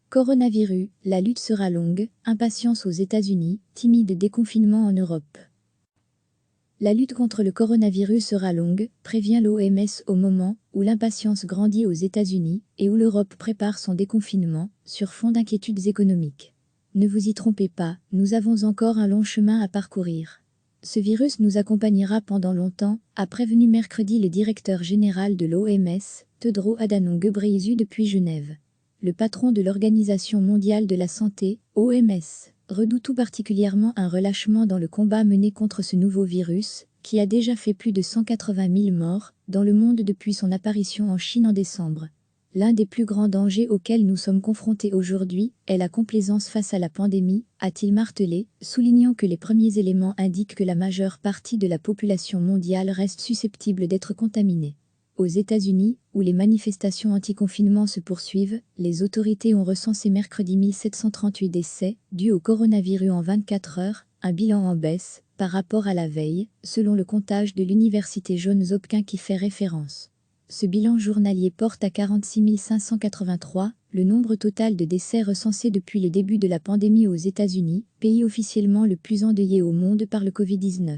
Coronavirus, la lutte sera longue, impatience aux États-Unis, timide déconfinement en Europe. La lutte contre le coronavirus sera longue, prévient l'OMS au moment où l'impatience grandit aux États-Unis et où l'Europe prépare son déconfinement, sur fond d'inquiétudes économiques. Ne vous y trompez pas, nous avons encore un long chemin à parcourir. Ce virus nous accompagnera pendant longtemps, a prévenu mercredi le directeur général de l'OMS, Tedros Adhanom Ghebreyesus depuis Genève. Le patron de l'Organisation mondiale de la santé, OMS, redoute tout particulièrement un relâchement dans le combat mené contre ce nouveau virus, qui a déjà fait plus de 180 000 morts dans le monde depuis son apparition en Chine en décembre. L'un des plus grands dangers auxquels nous sommes confrontés aujourd'hui est la complaisance face à la pandémie, a-t-il martelé, soulignant que les premiers éléments indiquent que la majeure partie de la population mondiale reste susceptible d'être contaminée. Aux États-Unis, où les manifestations anti-confinement se poursuivent, les autorités ont recensé mercredi 1738 décès dus au coronavirus en 24 heures, un bilan en baisse par rapport à la veille, selon le comptage de l'université Johns Hopkins qui fait référence. Ce bilan journalier porte à 46 583 le nombre total de décès recensés depuis le début de la pandémie aux États-Unis, pays officiellement le plus endeuillé au monde par le Covid-19.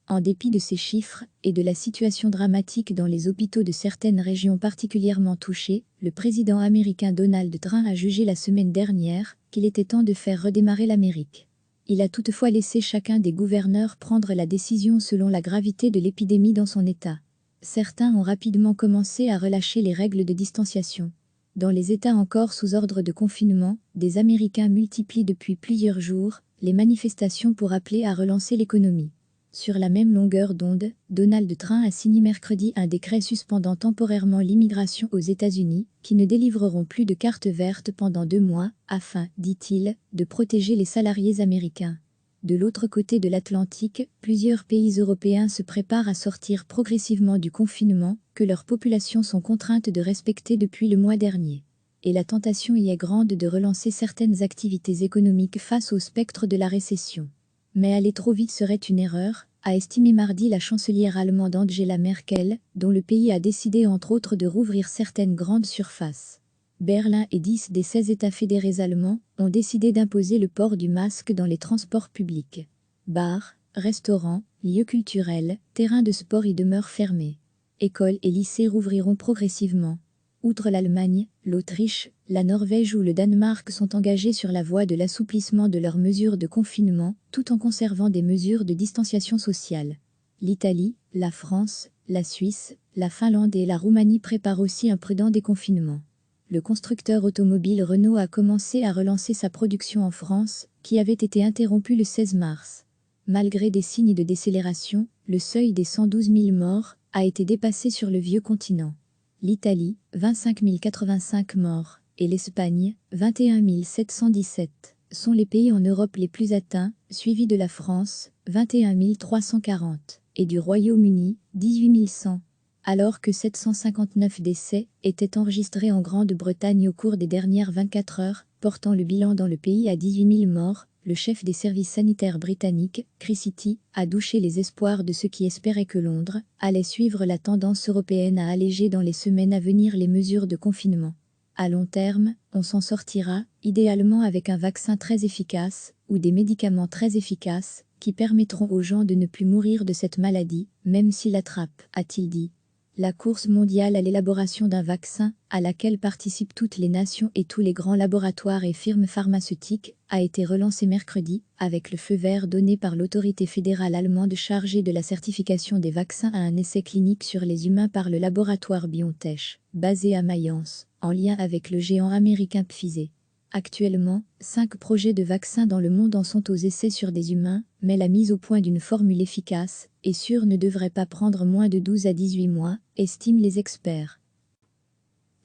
En dépit de ces chiffres et de la situation dramatique dans les hôpitaux de certaines régions particulièrement touchées, le président américain Donald Trump a jugé la semaine dernière qu'il était temps de faire redémarrer l'Amérique. Il a toutefois laissé chacun des gouverneurs prendre la décision selon la gravité de l'épidémie dans son État. Certains ont rapidement commencé à relâcher les règles de distanciation. Dans les États encore sous ordre de confinement, des Américains multiplient depuis plusieurs jours les manifestations pour appeler à relancer l'économie. Sur la même longueur d'onde, Donald Trump a signé mercredi un décret suspendant temporairement l'immigration aux États-Unis, qui ne délivreront plus de carte verte pendant 2 mois, afin, dit-il, de protéger les salariés américains. De l'autre côté de l'Atlantique, plusieurs pays européens se préparent à sortir progressivement du confinement que leurs populations sont contraintes de respecter depuis le mois dernier. Et la tentation y est grande de relancer certaines activités économiques face au spectre de la récession. Mais aller trop vite serait une erreur, a estimé mardi la chancelière allemande Angela Merkel, dont le pays a décidé entre autres de rouvrir certaines grandes surfaces. Berlin et 10 des 16 États fédérés allemands ont décidé d'imposer le port du masque dans les transports publics. Bars, restaurants, lieux culturels, terrains de sport y demeurent fermés. Écoles et lycées rouvriront progressivement. Outre l'Allemagne, l'Autriche, la Norvège ou le Danemark sont engagés sur la voie de l'assouplissement de leurs mesures de confinement, tout en conservant des mesures de distanciation sociale. L'Italie, la France, la Suisse, la Finlande et la Roumanie préparent aussi un prudent déconfinement. Le constructeur automobile Renault a commencé à relancer sa production en France, qui avait été interrompue le 16 mars. Malgré des signes de décélération, le seuil des 112 000 morts a été dépassé sur le vieux continent. L'Italie, 25 085 morts, et l'Espagne, 21 717, sont les pays en Europe les plus atteints, suivis de la France, 21 340, et du Royaume-Uni, 18 100. Alors que 759 décès étaient enregistrés en Grande-Bretagne au cours des dernières 24 heures, portant le bilan dans le pays à 18 000 morts, le chef des services sanitaires britanniques, Chris City, a douché les espoirs de ceux qui espéraient que Londres allait suivre la tendance européenne à alléger dans les semaines à venir les mesures de confinement. À long terme, on s'en sortira, idéalement avec un vaccin très efficace, ou des médicaments très efficaces, qui permettront aux gens de ne plus mourir de cette maladie, même s'ils l'attrapent, a-t-il dit. La course mondiale à l'élaboration d'un vaccin, à laquelle participent toutes les nations et tous les grands laboratoires et firmes pharmaceutiques, a été relancée mercredi, avec le feu vert donné par l'autorité fédérale allemande chargée de la certification des vaccins à un essai clinique sur les humains par le laboratoire BioNTech, basé à Mayence, en lien avec le géant américain Pfizer. Actuellement, 5 projets de vaccins dans le monde en sont aux essais sur des humains, mais la mise au point d'une formule efficace et sûre ne devrait pas prendre moins de 12 à 18 mois, estiment les experts.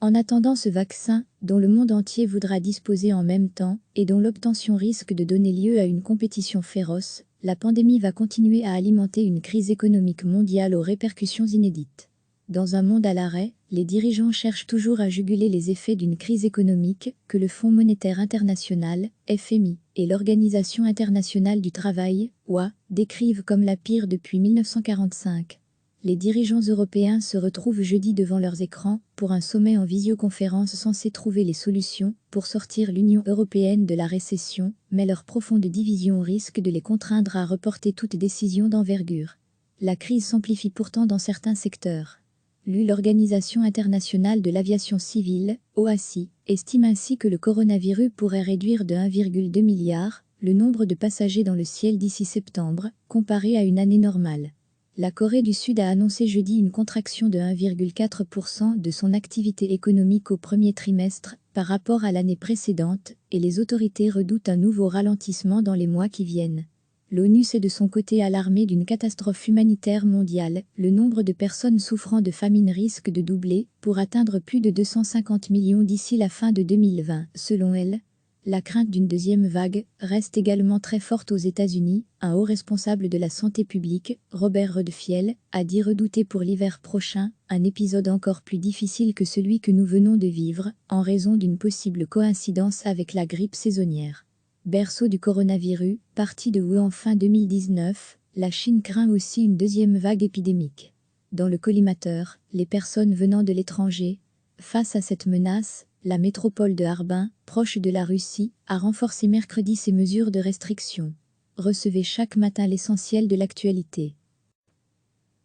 En attendant ce vaccin, dont le monde entier voudra disposer en même temps, et dont l'obtention risque de donner lieu à une compétition féroce, la pandémie va continuer à alimenter une crise économique mondiale aux répercussions inédites. Dans un monde à l'arrêt, les dirigeants cherchent toujours à juguler les effets d'une crise économique que le Fonds monétaire international, FMI, et l'Organisation internationale du travail, OIT, décrivent comme la pire depuis 1945. Les dirigeants européens se retrouvent jeudi devant leurs écrans pour un sommet en visioconférence censé trouver les solutions pour sortir l'Union européenne de la récession, mais leur profonde division risque de les contraindre à reporter toute décision d'envergure. La crise s'amplifie pourtant dans certains secteurs. L'Organisation internationale de l'aviation civile, OACI, estime ainsi que le coronavirus pourrait réduire de 1,2 milliard le nombre de passagers dans le ciel d'ici septembre, comparé à une année normale. La Corée du Sud a annoncé jeudi une contraction de 1,4% de son activité économique au premier trimestre par rapport à l'année précédente et les autorités redoutent un nouveau ralentissement dans les mois qui viennent. L'ONU s'est de son côté alarmée d'une catastrophe humanitaire mondiale. Le nombre de personnes souffrant de famine risque de doubler pour atteindre plus de 250 millions d'ici la fin de 2020, selon elle. La crainte d'une deuxième vague reste également très forte aux États-Unis. Un haut responsable de la santé publique, Robert Redfield, a dit redouter pour l'hiver prochain un épisode encore plus difficile que celui que nous venons de vivre, en raison d'une possible coïncidence avec la grippe saisonnière. Berceau du coronavirus, parti de Wuhan fin 2019, la Chine craint aussi une deuxième vague épidémique. Dans le collimateur, les personnes venant de l'étranger. Face à cette menace, la métropole de Harbin, proche de la Russie, a renforcé mercredi ses mesures de restriction. Recevez chaque matin l'essentiel de l'actualité.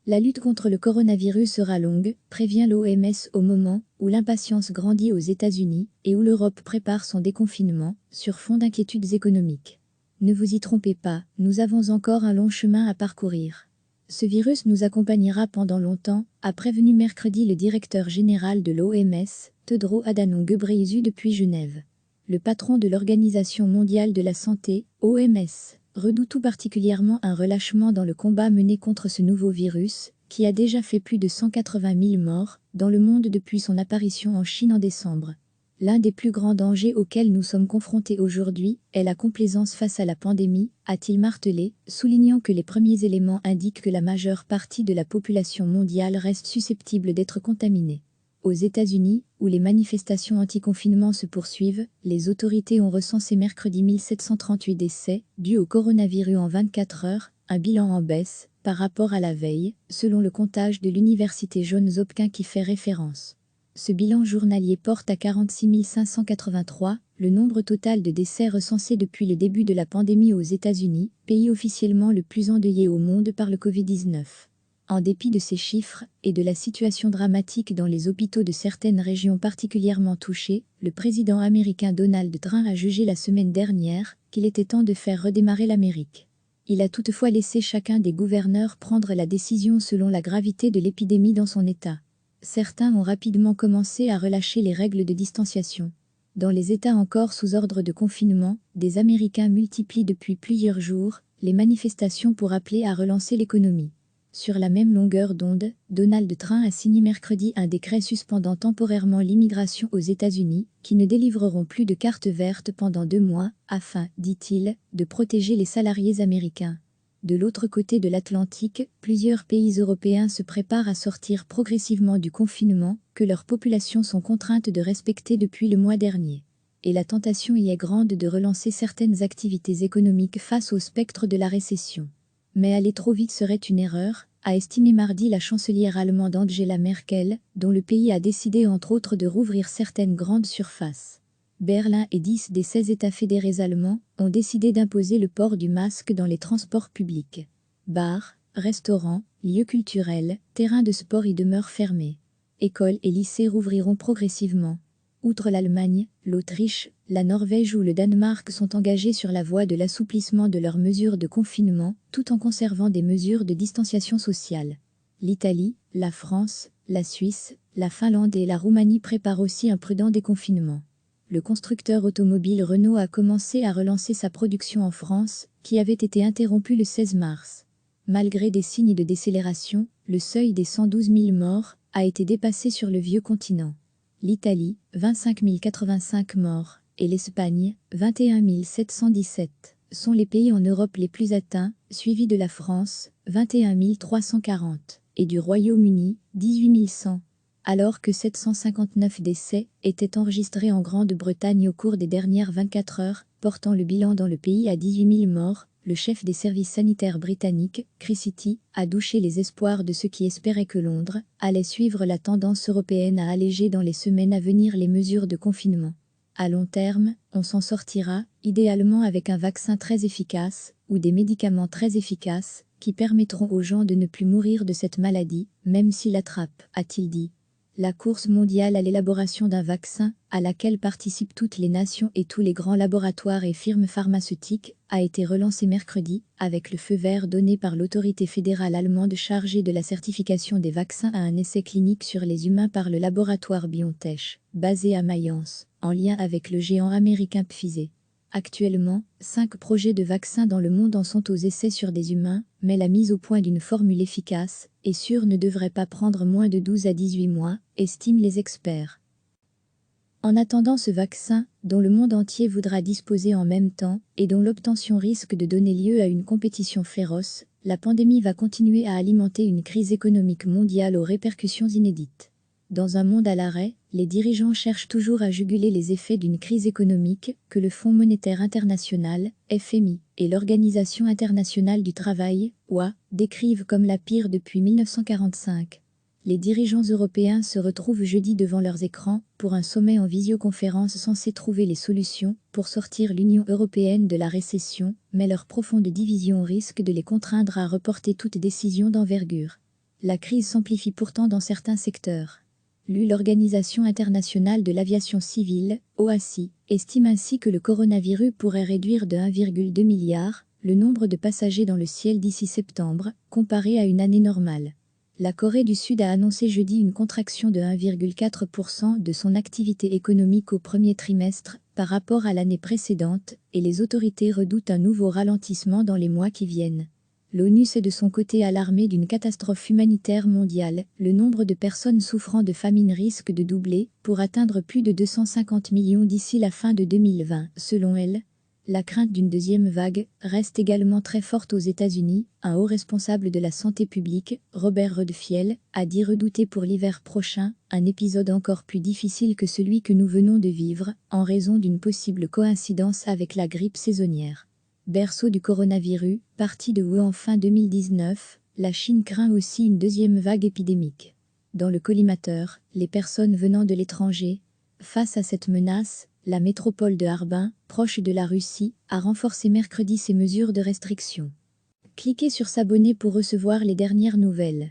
La lutte contre le coronavirus sera longue, prévient l'OMS au moment où l'impatience grandit aux États-Unis et où l'Europe prépare son déconfinement, sur fond d'inquiétudes économiques. Ne vous y trompez pas, nous avons encore un long chemin à parcourir. Ce virus nous accompagnera pendant longtemps, a prévenu mercredi le directeur général de l'OMS, Tedros Adhanom Ghebreyesus depuis Genève. Le patron de l'Organisation mondiale de la santé, OMS, redoute tout particulièrement un relâchement dans le combat mené contre ce nouveau virus, qui a déjà fait plus de 180 000 morts dans le monde depuis son apparition en Chine en décembre. L'un des plus grands dangers auxquels nous sommes confrontés aujourd'hui est la complaisance face à la pandémie, a-t-il martelé, soulignant que les premiers éléments indiquent que la majeure partie de la population mondiale reste susceptible d'être contaminée. Aux États-Unis, où les manifestations anti-confinement se poursuivent, les autorités ont recensé mercredi 1738 décès dus au coronavirus en 24 heures, un bilan en baisse par rapport à la veille, selon le comptage de l'université Johns Hopkins qui fait référence. Ce bilan journalier porte à 46 583 le nombre total de décès recensés depuis le début de la pandémie aux États-Unis, pays officiellement le plus endeuillé au monde par le Covid-19. En dépit de ces chiffres et de la situation dramatique dans les hôpitaux de certaines régions particulièrement touchées, le président américain Donald Trump a jugé la semaine dernière qu'il était temps de faire redémarrer l'Amérique. Il a toutefois laissé chacun des gouverneurs prendre la décision selon la gravité de l'épidémie dans son État. Certains ont rapidement commencé à relâcher les règles de distanciation. Dans les États encore sous ordre de confinement, des Américains multiplient depuis plusieurs jours les manifestations pour appeler à relancer l'économie. Sur la même longueur d'onde, Donald Trump a signé mercredi un décret suspendant temporairement l'immigration aux États-Unis, qui ne délivreront plus de carte verte pendant 2 mois, afin, dit-il, de protéger les salariés américains. De l'autre côté de l'Atlantique, plusieurs pays européens se préparent à sortir progressivement du confinement que leurs populations sont contraintes de respecter depuis le mois dernier. Et la tentation y est grande de relancer certaines activités économiques face au spectre de la récession. Mais aller trop vite serait une erreur, a estimé mardi la chancelière allemande Angela Merkel, dont le pays a décidé entre autres de rouvrir certaines grandes surfaces. Berlin et 10 des 16 États fédérés allemands ont décidé d'imposer le port du masque dans les transports publics. Bars, restaurants, lieux culturels, terrains de sport y demeurent fermés. Écoles et lycées rouvriront progressivement. Outre l'Allemagne, l'Autriche, la Norvège ou le Danemark sont engagés sur la voie de l'assouplissement de leurs mesures de confinement, tout en conservant des mesures de distanciation sociale. L'Italie, la France, la Suisse, la Finlande et la Roumanie préparent aussi un prudent déconfinement. Le constructeur automobile Renault a commencé à relancer sa production en France, qui avait été interrompue le 16 mars. Malgré des signes de décélération, le seuil des 112 000 morts a été dépassé sur le vieux continent. L'Italie, 25 085 morts, et l'Espagne, 21 717, sont les pays en Europe les plus atteints, suivis de la France, 21 340, et du Royaume-Uni, 18 100. Alors que 759 décès étaient enregistrés en Grande-Bretagne au cours des dernières 24 heures, portant le bilan dans le pays à 18 000 morts, le chef des services sanitaires britanniques, Chris Whitty, a douché les espoirs de ceux qui espéraient que Londres allait suivre la tendance européenne à alléger dans les semaines à venir les mesures de confinement. À long terme, on s'en sortira, idéalement avec un vaccin très efficace, ou des médicaments très efficaces, qui permettront aux gens de ne plus mourir de cette maladie, même s'ils l'attrapent, a-t-il dit. La course mondiale à l'élaboration d'un vaccin, à laquelle participent toutes les nations et tous les grands laboratoires et firmes pharmaceutiques, a été relancée mercredi, avec le feu vert donné par l'autorité fédérale allemande chargée de la certification des vaccins à un essai clinique sur les humains par le laboratoire BioNTech, basé à Mayence, en lien avec le géant américain Pfizer. Actuellement, 5 projets de vaccins dans le monde en sont aux essais sur des humains, mais la mise au point d'une formule efficace et sûre ne devrait pas prendre moins de 12 à 18 mois, estiment les experts. En attendant ce vaccin, dont le monde entier voudra disposer en même temps, et dont l'obtention risque de donner lieu à une compétition féroce, la pandémie va continuer à alimenter une crise économique mondiale aux répercussions inédites. Dans un monde à l'arrêt, les dirigeants cherchent toujours à juguler les effets d'une crise économique que le Fonds monétaire international, FMI, et l'Organisation internationale du travail, OIT, décrivent comme la pire depuis 1945. Les dirigeants européens se retrouvent jeudi devant leurs écrans pour un sommet en visioconférence censé trouver les solutions pour sortir l'Union européenne de la récession, mais leur profonde division risque de les contraindre à reporter toute décision d'envergure. La crise s'amplifie pourtant dans certains secteurs. L'Organisation internationale de l'aviation civile, OACI, estime ainsi que le coronavirus pourrait réduire de 1,2 milliard le nombre de passagers dans le ciel d'ici septembre, comparé à une année normale. La Corée du Sud a annoncé jeudi une contraction de 1,4% de son activité économique au premier trimestre par rapport à l'année précédente, et les autorités redoutent un nouveau ralentissement dans les mois qui viennent. L'ONU s'est de son côté alarmée d'une catastrophe humanitaire mondiale. Le nombre de personnes souffrant de famine risque de doubler pour atteindre plus de 250 millions d'ici la fin de 2020, selon elle. La crainte d'une deuxième vague reste également très forte aux États-Unis. Un haut responsable de la santé publique, Robert Redfield, a dit redouter pour l'hiver prochain un épisode encore plus difficile que celui que nous venons de vivre, en raison d'une possible coïncidence avec la grippe saisonnière. Berceau du coronavirus, parti de Wuhan fin 2019, la Chine craint aussi une deuxième vague épidémique. Dans le collimateur, les personnes venant de l'étranger. Face à cette menace, la métropole de Harbin, proche de la Russie, a renforcé mercredi ses mesures de restriction. Cliquez sur s'abonner pour recevoir les dernières nouvelles.